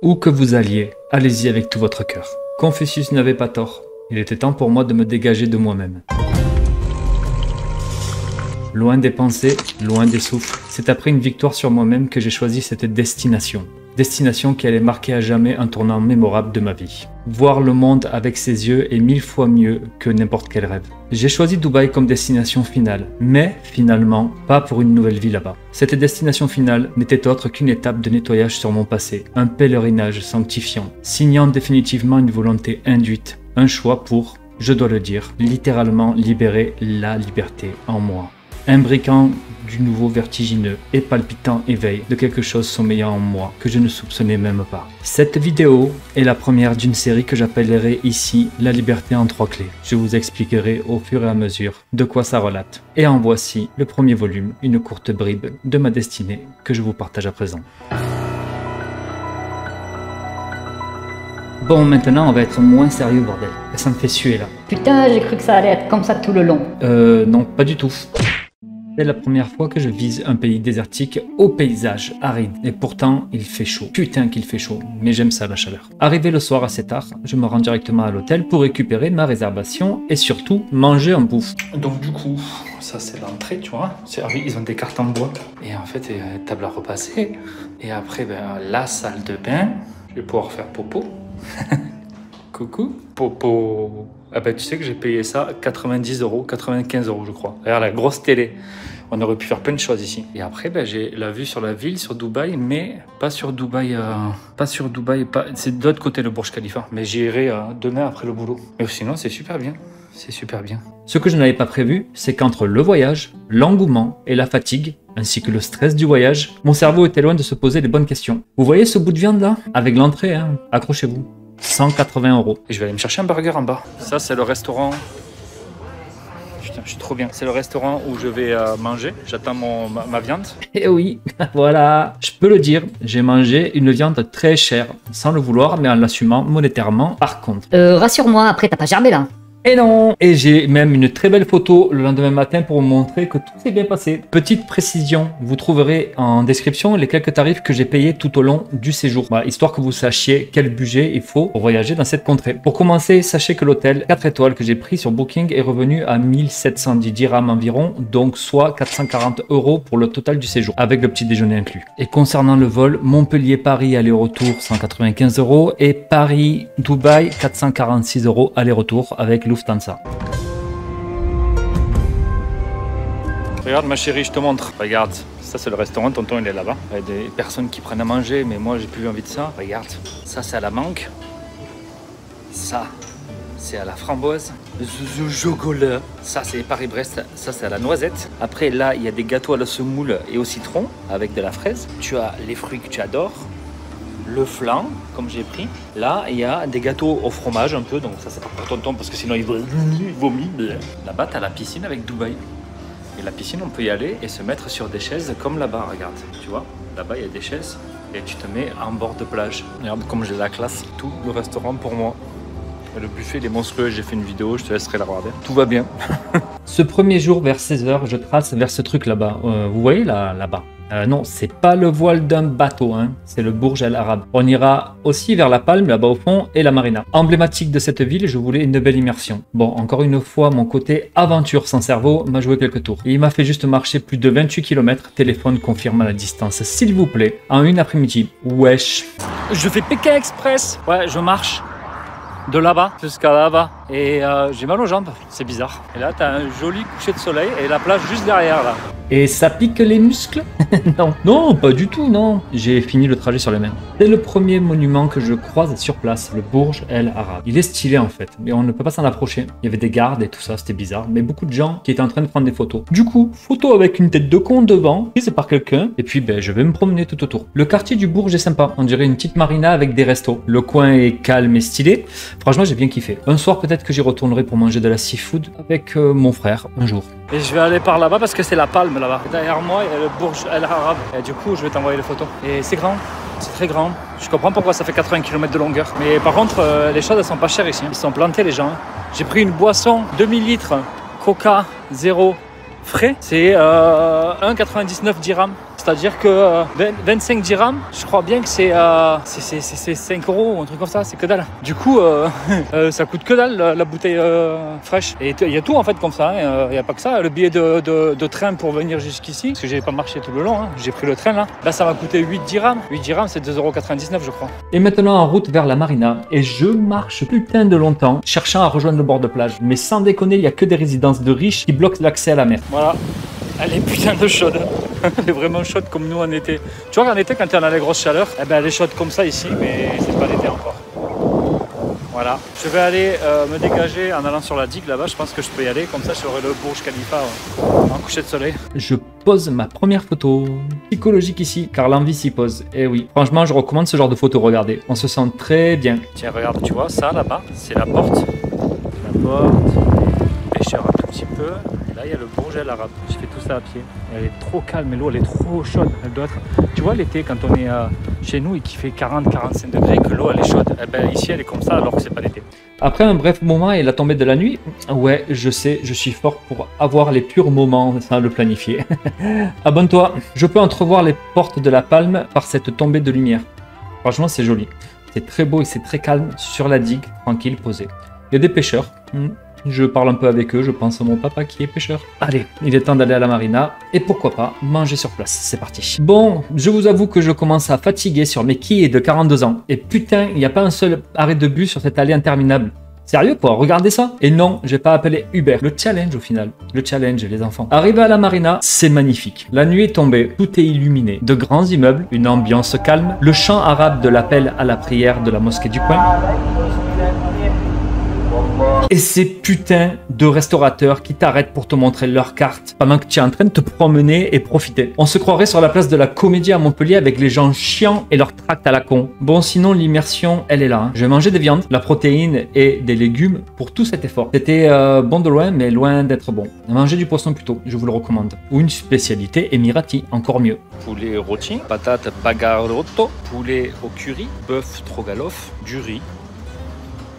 Où que vous alliez, allez-y avec tout votre cœur. Confucius n'avait pas tort. Il était temps pour moi de me dégager de moi-même. Loin des pensées, loin des souffles, c'est après une victoire sur moi-même que j'ai choisi cette destination. Destination qui allait marquer à jamais un tournant mémorable de ma vie. Voir le monde avec ses yeux est 1000 fois mieux que n'importe quel rêve. J'ai choisi Dubaï comme destination finale, mais finalement, pas pour une nouvelle vie là-bas. Cette destination finale n'était autre qu'une étape de nettoyage sur mon passé, un pèlerinage sanctifiant, signant définitivement une volonté induite, un choix pour, je dois le dire, littéralement libérer la liberté en moi. Imbriquant du nouveau vertigineux et palpitant éveil de quelque chose sommeillant en moi que je ne soupçonnais même pas. Cette vidéo est la première d'une série que j'appellerai ici La liberté en 3 clés. Je vous expliquerai au fur et à mesure de quoi ça relate. Et en voici le premier volume, une courte bribe de ma destinée que je vous partage à présent. Bon, maintenant on va être moins sérieux, bordel. Ça me fait suer là. Putain, j'ai cru que ça allait être comme ça tout le long. Non, pas du tout. C'est la première fois que je vise un pays désertique au paysage aride. Et pourtant, il fait chaud. Putain qu'il fait chaud. Mais j'aime ça, la chaleur. Arrivé le soir assez tard, je me rends directement à l'hôtel pour récupérer ma réservation et surtout manger un bouffe. Donc du coup, ça c'est l'entrée, tu vois. Ils ont des cartes en bois. Et en fait, table à repasser. Et après, la salle de bain. Je vais pouvoir faire popo. Coucou. Popo. Ah ben tu sais que j'ai payé ça 90 €, 95 € je crois. Regarde la grosse télé. On aurait pu faire plein de choses ici. Et après j'ai la vue sur la ville, sur Dubaï, mais pas sur Dubaï. C'est de l'autre côté le Burj Khalifa. Mais j'irai demain après le boulot. Mais sinon c'est super bien. C'est super bien. Ce que je n'avais pas prévu, c'est qu'entre le voyage, l'engouement et la fatigue, ainsi que le stress du voyage, mon cerveau était loin de se poser les bonnes questions. Vous voyez ce bout de viande là? Avec l'entrée, hein, accrochez-vous. 180 €. Et je vais aller me chercher un burger en bas. Ça, c'est le restaurant. Putain, je suis trop bien. C'est le restaurant où je vais manger. J'attends ma viande. Et oui, voilà. Je peux le dire, j'ai mangé une viande très chère, sans le vouloir, mais en l'assumant monétairement. Par contre. Rassure-moi, après t'as pas germé là. Et non! Et j'ai même une très belle photo le lendemain matin pour vous montrer que tout s'est bien passé. Petite précision, vous trouverez en description les quelques tarifs que j'ai payés tout au long du séjour. Voilà, histoire que vous sachiez quel budget il faut pour voyager dans cette contrée. Pour commencer, sachez que l'hôtel 4 étoiles que j'ai pris sur Booking est revenu à 1710 dirhams environ, donc soit 440 € pour le total du séjour, avec le petit déjeuner inclus. Et concernant le vol, Montpellier-Paris aller-retour 195 € et Paris-Dubaï 446 € aller-retour avec Lufthansa. Regarde ma chérie, je te montre. Regarde, ça c'est le restaurant, tonton il est là-bas. Il y a des personnes qui prennent à manger, mais moi j'ai plus envie de ça. Regarde, ça c'est à la mangue. Ça, c'est à la framboise. Le chocolat. Ça c'est Paris-Brest, ça c'est à la noisette. Après là, il y a des gâteaux à la semoule et au citron avec de la fraise. Tu as les fruits que tu adores. Le flan, comme j'ai pris. Là, il y a des gâteaux au fromage un peu, donc ça c'est pas pour tonton parce que sinon il vomit. Là-bas, tu as la piscine avec Dubaï. Et la piscine, on peut y aller et se mettre sur des chaises comme là-bas, regarde. Tu vois, là-bas, il y a des chaises et tu te mets en bord de plage. Regarde comme j'ai la classe. Tout le restaurant pour moi. Et le buffet, il est monstrueux, j'ai fait une vidéo, je te laisserai la regarder. Tout va bien. Ce premier jour, vers 16 h, je trace vers ce truc là-bas. Vous voyez là-bas? Non, c'est pas le voile d'un bateau, hein. C'est le Burj Al Arab. On ira aussi vers la Palme, là-bas au fond, et la marina. Emblématique de cette ville, je voulais une belle immersion. Bon, encore une fois, mon côté aventure sans cerveau m'a joué quelques tours. Et il m'a fait juste marcher plus de 28 km, téléphone confirme à la distance, s'il vous plaît, en une après-midi. Wesh. Je fais Pékin Express. Ouais, je marche de là-bas jusqu'à là-bas. Et j'ai mal aux jambes, c'est bizarre. Et là, t'as un joli coucher de soleil et la plage juste derrière, là. Et ça pique les muscles? Non. Non, pas du tout, non. J'ai fini le trajet sur les mains. C'est le premier monument que je croise sur place, le Burj Al Arab. Il est stylé en fait, mais on ne peut pas s'en approcher. Il y avait des gardes et tout ça, c'était bizarre. Mais beaucoup de gens qui étaient en train de prendre des photos. Du coup, photo avec une tête de con devant, prise par quelqu'un. Et puis, je vais me promener tout autour. Le quartier du Bourg est sympa. On dirait une petite marina avec des restos. Le coin est calme et stylé. Franchement, j'ai bien kiffé. Un soir, peut-être que j'y retournerai pour manger de la seafood avec mon frère un jour. Et je vais aller par là-bas parce que c'est la Palme là-bas. Derrière moi, il y a le Burj Al Arab. Et du coup, je vais t'envoyer les photos. Et c'est grand, c'est très grand. Je comprends pourquoi ça fait 80 km de longueur. Mais par contre, les choses, elles sont pas chères ici. Ils sont plantés, les gens. J'ai pris une boisson 2000 litres, Coca, 0 frais. C'est 1,99 dirhams. C'est-à-dire que 25 dirhams, je crois bien que c'est 5 euros ou un truc comme ça, c'est que dalle. Du coup, ça coûte que dalle la bouteille fraîche. Et il y a tout en fait comme ça, hein. Il n'y a pas que ça. Le billet de train pour venir jusqu'ici, parce que j'avais pas marché tout le long, hein. J'ai pris le train là. Là, ça m'a coûté 8 dirhams. 8 dirhams, c'est 2,99 € je crois. Et maintenant en route vers la marina, et je marche putain de longtemps, cherchant à rejoindre le bord de plage. Mais sans déconner, il n'y a que des résidences de riches qui bloquent l'accès à la mer. Voilà. Elle est putain de chaude. Elle est vraiment chaude comme nous en été. Tu vois qu'en été, quand on a les grosses chaleurs, eh ben, elle est chaude comme ça ici, mais c'est pas l'été encore. Voilà. Je vais aller me dégager en allant sur la digue là-bas. Je pense que je peux y aller. Comme ça, j'aurai le Burj Khalifa en coucher de soleil. Je pose ma première photo. Psychologique ici, car l'envie s'y pose. Et oui, franchement, je recommande ce genre de photo. Regardez, on se sent très bien. Tiens, regarde, tu vois, ça là-bas, c'est la porte. La porte. Pêcheur un tout petit peu. Et là, il y a le Burj Al Arab. Je fais tout ça à pied. Et elle est trop calme, mais l'eau, elle est trop chaude. Elle doit être... Tu vois, l'été, quand on est chez nous et qu'il fait 40-45 degrés, que l'eau, elle est chaude. Eh ben, ici, elle est comme ça, alors que c'est pas l'été. Après un bref moment et la tombée de la nuit, ouais, je sais, je suis fort pour avoir les purs moments sans le planifier. Abonne-toi. Je peux entrevoir les portes de la Palme par cette tombée de lumière. Franchement, c'est joli. C'est très beau et c'est très calme sur la digue, tranquille, posé. Il y a des pêcheurs. Je parle un peu avec eux, je pense à mon papa qui est pêcheur. Allez, il est temps d'aller à la marina et pourquoi pas manger sur place, c'est parti. Bon, je vous avoue que je commence à fatiguer sur mes quilles de 42 ans. Et putain, il n'y a pas un seul arrêt de bus sur cette allée interminable. Sérieux quoi, regardez ça. Et non, j'ai pas appelé Uber. Le challenge au final. Le challenge les enfants. Arrivé à la marina, c'est magnifique. La nuit est tombée, tout est illuminé. De grands immeubles, une ambiance calme, le chant arabe de l'appel à la prière de la mosquée du coin. Et ces putains de restaurateurs qui t'arrêtent pour te montrer leur carte pendant que tu es en train de te promener et profiter. On se croirait sur la place de la Comédie à Montpellier avec les gens chiants et leurs tracts à la con. Bon, sinon l'immersion, elle est là. Hein. Je vais manger des viandes, la protéine et des légumes pour tout cet effort. C'était bon de loin, mais loin d'être bon. Manger du poisson plutôt, je vous le recommande. Ou une spécialité émirati, encore mieux. Poulet rôti, patate bagarotto, poulet au curry, bœuf stroganoff, du riz.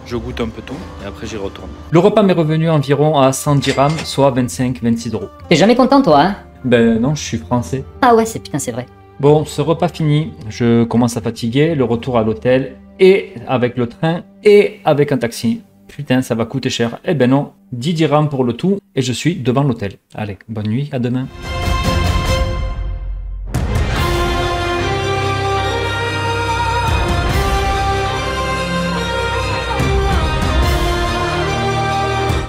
Je goûte un peu tout et après j'y retourne. Le repas m'est revenu environ à 100 dirhams, soit 25-26 €. T'es jamais content toi, hein? Ben non, je suis français. Ah ouais, putain, c'est vrai. Bon, ce repas fini, je commence à fatiguer, le retour à l'hôtel, et avec le train, et avec un taxi. Putain, ça va coûter cher. Eh ben non, 10 dirhams pour le tout, et je suis devant l'hôtel. Allez, bonne nuit, à demain.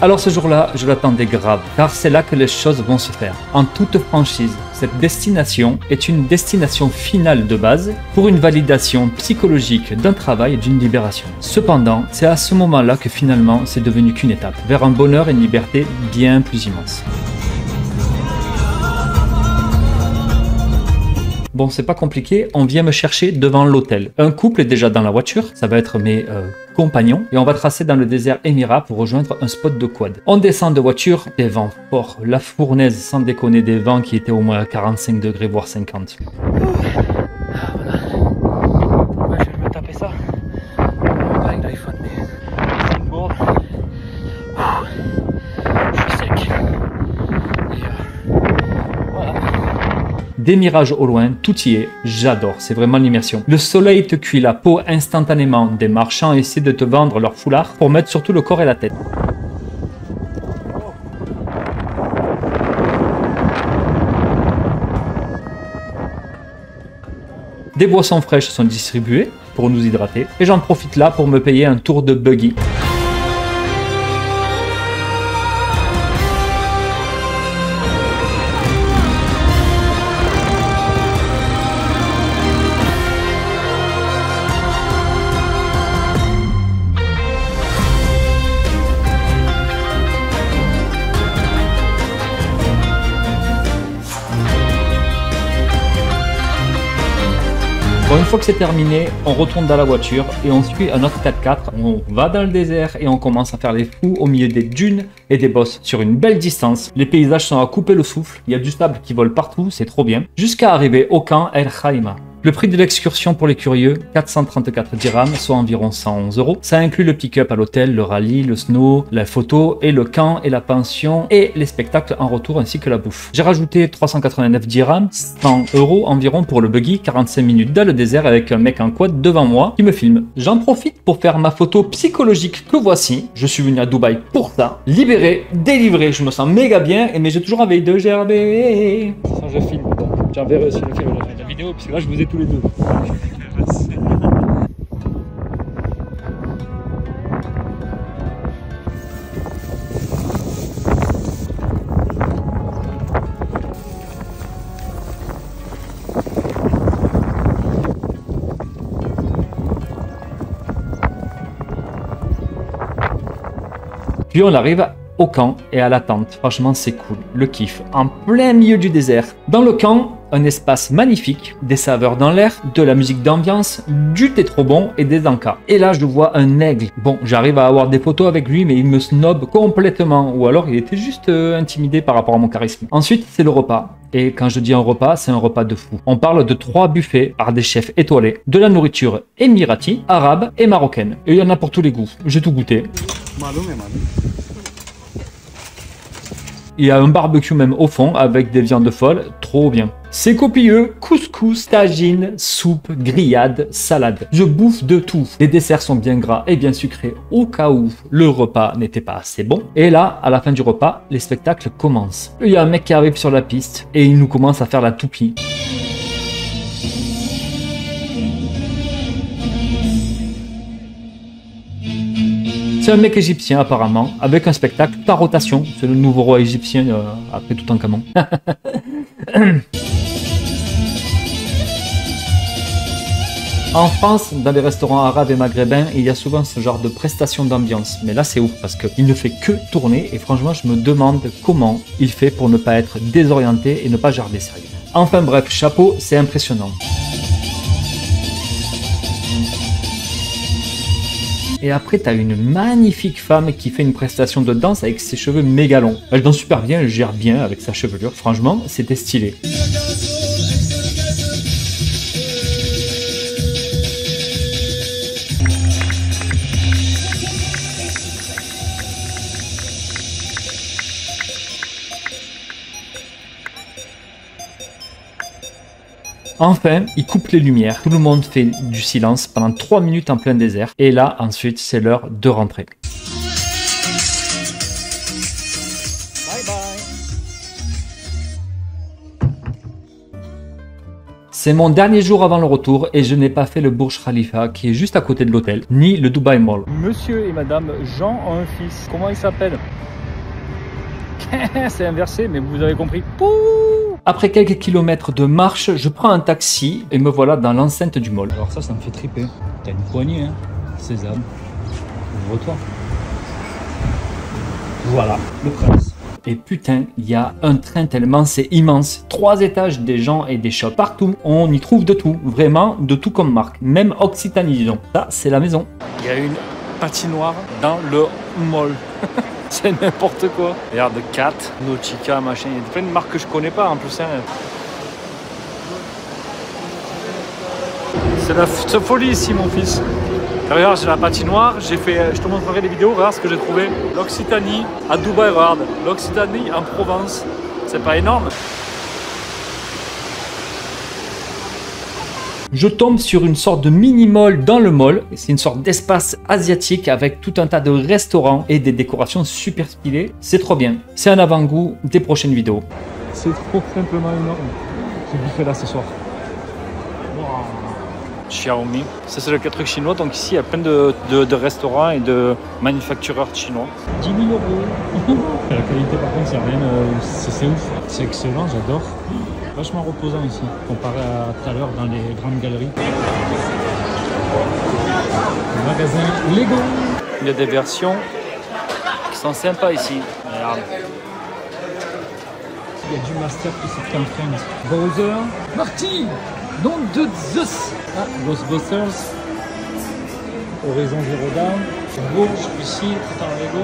Alors ce jour-là, je l'attendais grave, car c'est là que les choses vont se faire. En toute franchise, cette destination est une destination finale de base pour une validation psychologique d'un travail et d'une libération. Cependant, c'est à ce moment-là que finalement c'est devenu qu'une étape, vers un bonheur et une liberté bien plus immense. Bon, c'est pas compliqué, on vient me chercher devant l'hôtel. Un couple est déjà dans la voiture, ça va être mes compagnons, et on va tracer dans le désert Émirat pour rejoindre un spot de quad. On descend de voiture, des vents forts, la fournaise, sans déconner, des vents qui étaient au moins à 45 degrés, voire 50. Voilà. Moi, je vais me taper ça. Avec l'iPhone, mais c'est une bourde. Je suis sec. Et voilà. Des mirages au loin, tout y est, j'adore, c'est vraiment l'immersion. Le soleil te cuit la peau instantanément, des marchands essaient de te vendre leur foulard pour mettre surtout le corps et la tête. Des boissons fraîches sont distribuées pour nous hydrater et j'en profite là pour me payer un tour de buggy. Bon, une fois que c'est terminé, on retourne dans la voiture et on suit un autre 4x4. On va dans le désert et on commence à faire les fous au milieu des dunes et des bosses sur une belle distance. Les paysages sont à couper le souffle, il y a du sable qui vole partout, c'est trop bien. Jusqu'à arriver au camp El Khaïma. Le prix de l'excursion pour les curieux, 434 dirhams, soit environ 111 €. Ça inclut le pick-up à l'hôtel, le rallye, le snow, la photo et le camp et la pension et les spectacles en retour ainsi que la bouffe. J'ai rajouté 389 dirhams, 100 € environ pour le buggy, 45 minutes dans le désert avec un mec en quad devant moi qui me filme. J'en profite pour faire ma photo psychologique que voici. Je suis venu à Dubaï pour ça. Libéré, délivré, je me sens méga bien, mais j'ai toujours envie de gerber. Ça, je filme, donc j'enverrai aussi la vidéo, parce que là je vous ai tous les deux. Puis on arrive au camp et à la tente. Franchement, c'est cool. Le kiff. En plein milieu du désert. Dans le camp, un espace magnifique, des saveurs dans l'air, de la musique d'ambiance, du thé trop bon et des encas. Et là, je vois un aigle. Bon, j'arrive à avoir des photos avec lui, mais il me snob complètement. Ou alors, il était juste intimidé par rapport à mon charisme. Ensuite, c'est le repas. Et quand je dis un repas, c'est un repas de fou. On parle de 3 buffets par des chefs étoilés, de la nourriture émirati, arabe et marocaine. Et il y en a pour tous les goûts. J'ai tout goûté. Il y a un barbecue même au fond avec des viandes folles, trop bien. C'est copieux, couscous, tagine, soupe, grillade, salade. Je bouffe de tout. Les desserts sont bien gras et bien sucrés au cas où le repas n'était pas assez bon. Et là, à la fin du repas, les spectacles commencent. Il y a un mec qui arrive sur la piste et il nous commence à faire la toupie. C'est un mec égyptien apparemment, avec un spectacle par rotation. C'est le nouveau roi égyptien après Toutankhamon. En France, dans les restaurants arabes et maghrébins, il y a souvent ce genre de prestation d'ambiance. Mais là, c'est ouf parce qu'il ne fait que tourner et franchement, je me demande comment il fait pour ne pas être désorienté et ne pas gerber sérieux. Enfin bref, chapeau, c'est impressionnant. Et après, t'as une magnifique femme qui fait une prestation de danse avec ses cheveux méga longs. Elle danse super bien, elle gère bien avec sa chevelure. Franchement, c'était stylé. Enfin, il coupe les lumières. Tout le monde fait du silence pendant 3 minutes en plein désert. Et là, ensuite, c'est l'heure de rentrer. Bye bye. C'est mon dernier jour avant le retour et je n'ai pas fait le Burj Khalifa qui est juste à côté de l'hôtel, ni le Dubai Mall. Monsieur et madame Jean ont un fils. Comment il s'appelle? C'est inversé, mais vous avez compris. Pouh! Après quelques kilomètres de marche, je prends un taxi et me voilà dans l'enceinte du mall. Alors ça me fait triper. T'as une poignée, hein? Sésame. Ouvre-toi. Voilà, le prince. Et putain, il y a un train tellement c'est immense. 3 étages, des gens et des shops. Partout, on y trouve de tout. Vraiment, de tout comme marque. Même Occitanie, disons. Ça, c'est la maison. Il y a une patinoire dans le mall. C'est n'importe quoi. Regarde, Cat, Nautica, machin. Il y a plein de marques que je connais pas en plus. Hein. C'est la folie ici, mon fils. Regarde, j'ai la patinoire. J'ai fait. Je te montrerai les vidéos. Regarde ce que j'ai trouvé. L'Occitanie à Dubaï. Regarde. L'Occitanie en Provence. C'est pas énorme. Je tombe sur une sorte de mini-mall dans le mall. C'est une sorte d'espace asiatique avec tout un tas de restaurants et des décorations super stylées. C'est trop bien. C'est un avant-goût des prochaines vidéos. C'est trop simplement énorme. J'ai bouffé là ce soir. Wow. Xiaomi. Ça c'est le truc chinois. Donc ici il y a plein de restaurants et de manufactureurs chinois. 10 000 €. La qualité par contre c'est rien. C'est ouf. C'est excellent, j'adore. Vachement reposant ici, comparé à tout à l'heure dans les grandes galeries. Le magasin Lego. Il y a des versions qui sont sympas ici. Regarde. Il y a du Master qui sort en France. Bowser. Marty. Nom de Zeus. Ah, Ghostbusters. Horizon Zero Dawn. Bourge ici, tout en Lego.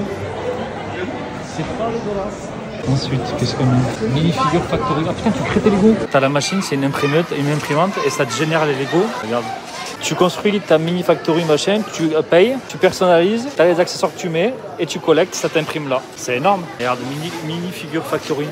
C'est pas dégueulasse. Ensuite, qu'est-ce qu'on a? Minifigure Factory. Ah putain, tu crées tes Lego. T'as la machine, c'est une imprimante et ça te génère les Lego. Regarde. Tu construis ta mini factory machin, tu payes, tu personnalises, tu as les accessoires que tu mets et tu collectes, ça t'imprime là. C'est énorme. Regarde, mini figure factory.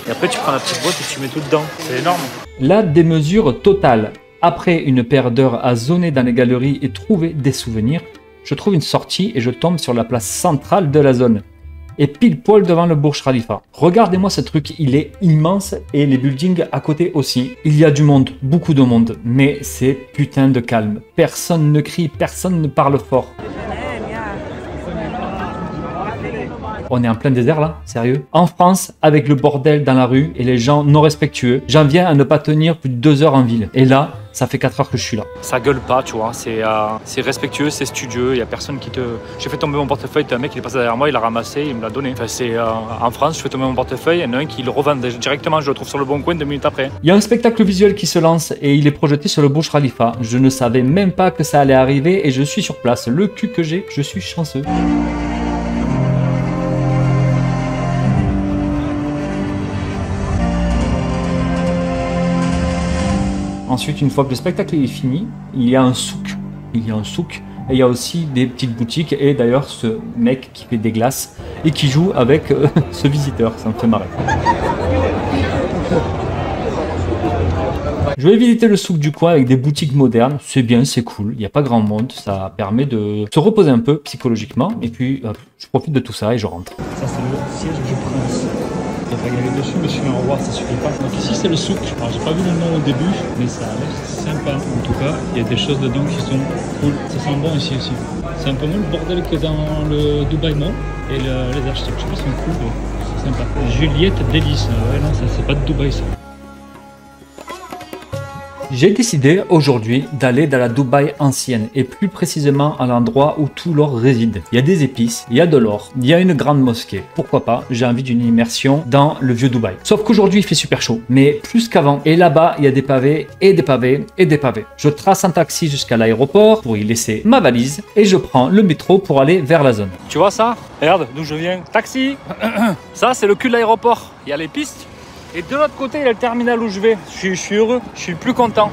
Et après tu prends la petite boîte et tu mets tout dedans. C'est énorme. La démesure totale. Après une paire d'heures à zoner dans les galeries et trouver des souvenirs, je trouve une sortie et je tombe sur la place centrale de la zone. Et pile poil devant le Burj Khalifa. Regardez-moi ce truc, il est immense et les buildings à côté aussi. Il y a du monde, beaucoup de monde, mais c'est putain de calme. Personne ne crie, personne ne parle fort. On est en plein désert là, sérieux? En France, avec le bordel dans la rue et les gens non respectueux, j'en viens à ne pas tenir plus de 2 heures en ville. Et là, ça fait 4 heures que je suis là. Ça gueule pas, tu vois, c'est respectueux, c'est studieux, il y a personne qui te... J'ai fait tomber mon portefeuille, un mec il est passé derrière moi, il l'a ramassé, il me l'a donné. Enfin, en France, je fais tomber mon portefeuille, il y en a un qui le revend directement, je le trouve sur le bon coin 2 minutes après. Il y a un spectacle visuel qui se lance et il est projeté sur le Burj Khalifa. Je ne savais même pas que ça allait arriver et je suis sur place. Le cul que j'ai, je suis chanceux. Ensuite, une fois que le spectacle est fini, il y a un souk. Et il y a aussi des petites boutiques. Et d'ailleurs, ce mec qui fait des glaces et qui joue avec ce visiteur. Ça me fait marrer. Je vais visiter le souk du coin avec des boutiques modernes. C'est bien, c'est cool. Il n'y a pas grand monde. Ça permet de se reposer un peu psychologiquement. Et puis, je profite de tout ça et je rentre. Ça, c'est le siège du prince. Il n'y a pas gavé dessus, mais celui en roi, ça suffit pas. Donc ici, c'est le souk. Alors, j'ai pas vu le nom au début, mais ça a l'air sympa. En tout cas, il y a des choses dedans qui sont cool. Ça sent bon ici aussi. C'est un peu moins le bordel que dans le Dubai Mall. Et les architectures sont cool. C'est sympa. Juliette Délice. Ouais, non, ça, c'est pas de Dubaï, ça. J'ai décidé aujourd'hui d'aller dans la Dubaï ancienne et plus précisément à l'endroit où tout l'or réside. Il y a des épices, il y a de l'or, il y a une grande mosquée. Pourquoi pas, j'ai envie d'une immersion dans le vieux Dubaï. Sauf qu'aujourd'hui il fait super chaud, mais plus qu'avant. Et là-bas, il y a des pavés et des pavés et des pavés. Je trace un taxi jusqu'à l'aéroport pour y laisser ma valise et je prends le métro pour aller vers la zone. Tu vois ça? Regarde d'où je viens. Taxi. Ça c'est le cul de l'aéroport. Il y a les pistes. Et de l'autre côté, il y a le terminal où je vais. Je suis heureux, je suis plus content.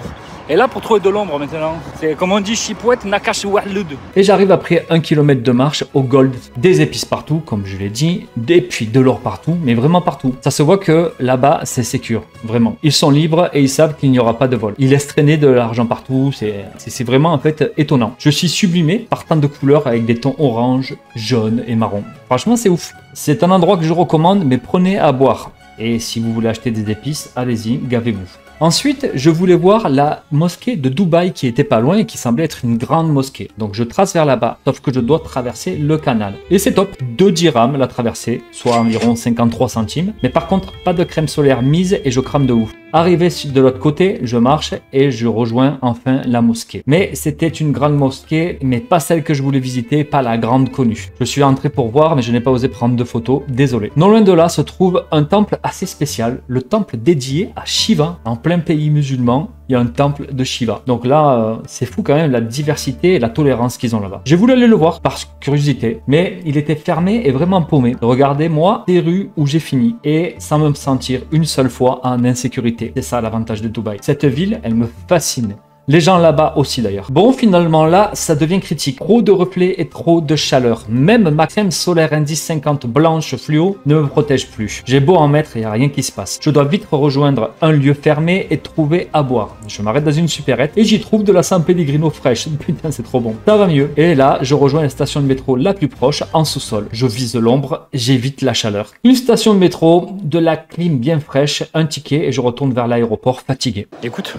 Et là, pour trouver de l'ombre maintenant, c'est comme on dit, chipouette, nakash walud. Et j'arrive après 1 kilomètre de marche au Gold. Des épices partout, comme je l'ai dit, et puis de l'or partout, mais vraiment partout. Ça se voit que là-bas, c'est sécure, vraiment. Ils sont libres et ils savent qu'il n'y aura pas de vol. Ils laissent traîner de l'argent partout, c'est vraiment en fait étonnant. Je suis sublimé par tant de couleurs avec des tons orange, jaune et marron. Franchement, c'est ouf. C'est un endroit que je recommande, mais prenez à boire. Et si vous voulez acheter des épices, allez-y, gavez-vous. Ensuite, je voulais voir la mosquée de Dubaï qui était pas loin et qui semblait être une grande mosquée. Donc je trace vers là-bas, sauf que je dois traverser le canal. Et c'est top, 2 dirhams la traversée, soit environ 53 centimes. Mais par contre, pas de crème solaire mise et je crame de ouf. Arrivé de l'autre côté, je marche et je rejoins enfin la mosquée. Mais c'était une grande mosquée, mais pas celle que je voulais visiter, pas la grande connue. Je suis entré pour voir, mais je n'ai pas osé prendre de photos, désolé. Non loin de là se trouve un temple assez spécial, le temple dédié à Shiva. En plein pays musulman, il y a un temple de Shiva. Donc là, c'est fou quand même la diversité et la tolérance qu'ils ont là-bas. J'ai voulu aller le voir par curiosité, mais il était fermé et vraiment paumé. Regardez, moi, des rues où j'ai fini et sans me sentir une seule fois en insécurité. C'est ça l'avantage de Dubaï. Cette ville, elle me fascine. Les gens là-bas aussi d'ailleurs. Bon, finalement là, ça devient critique. Trop de reflets et trop de chaleur. Même ma crème solaire indice 50 blanche fluo ne me protège plus. J'ai beau en mettre, il n'y a rien qui se passe. Je dois vite rejoindre un lieu fermé et trouver à boire. Je m'arrête dans une supérette et j'y trouve de la San Pellegrino fraîche. Putain, c'est trop bon. Ça va mieux. Et là, je rejoins la station de métro la plus proche en sous-sol. Je vise l'ombre, j'évite la chaleur. Une station de métro, de la clim bien fraîche, un ticket et je retourne vers l'aéroport fatigué. Écoute.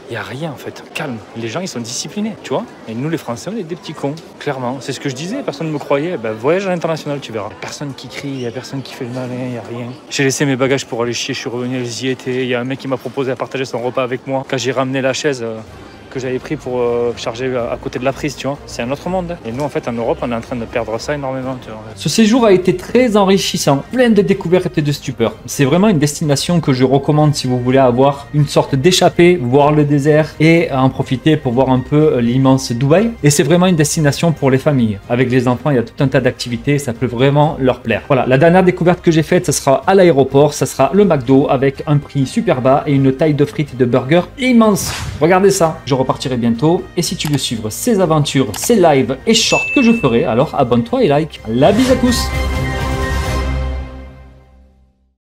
Il n'y a rien en fait, calme. Les gens ils sont disciplinés, tu vois. Et nous les Français on est des petits cons, clairement. C'est ce que je disais, personne ne me croyait. Ben, voyage à l'international, tu verras. Personne qui crie, il n'y a personne qui fait le malin, il n'y a rien. J'ai laissé mes bagages pour aller chier, je suis revenu, elles y étaient. Il y a un mec qui m'a proposé de partager son repas avec moi. Quand j'ai ramené la chaise, que j'avais pris pour charger à côté de la prise, tu vois. C'est un autre monde. Et nous, en fait, en Europe, on est en train de perdre ça énormément, tu vois. Ce séjour a été très enrichissant, plein de découvertes et de stupeur. C'est vraiment une destination que je recommande si vous voulez avoir une sorte d'échappée, voir le désert et en profiter pour voir un peu l'immense Dubaï. Et c'est vraiment une destination pour les familles. Avec les enfants, il y a tout un tas d'activités, ça peut vraiment leur plaire. Voilà, la dernière découverte que j'ai faite, ce sera à l'aéroport, ça sera le McDo avec un prix super bas et une taille de frites et de burgers immense. Regardez ça, je repartirai bientôt. Et si tu veux suivre ces aventures, ces lives et shorts que je ferai, alors abonne-toi et like. La bise à tous!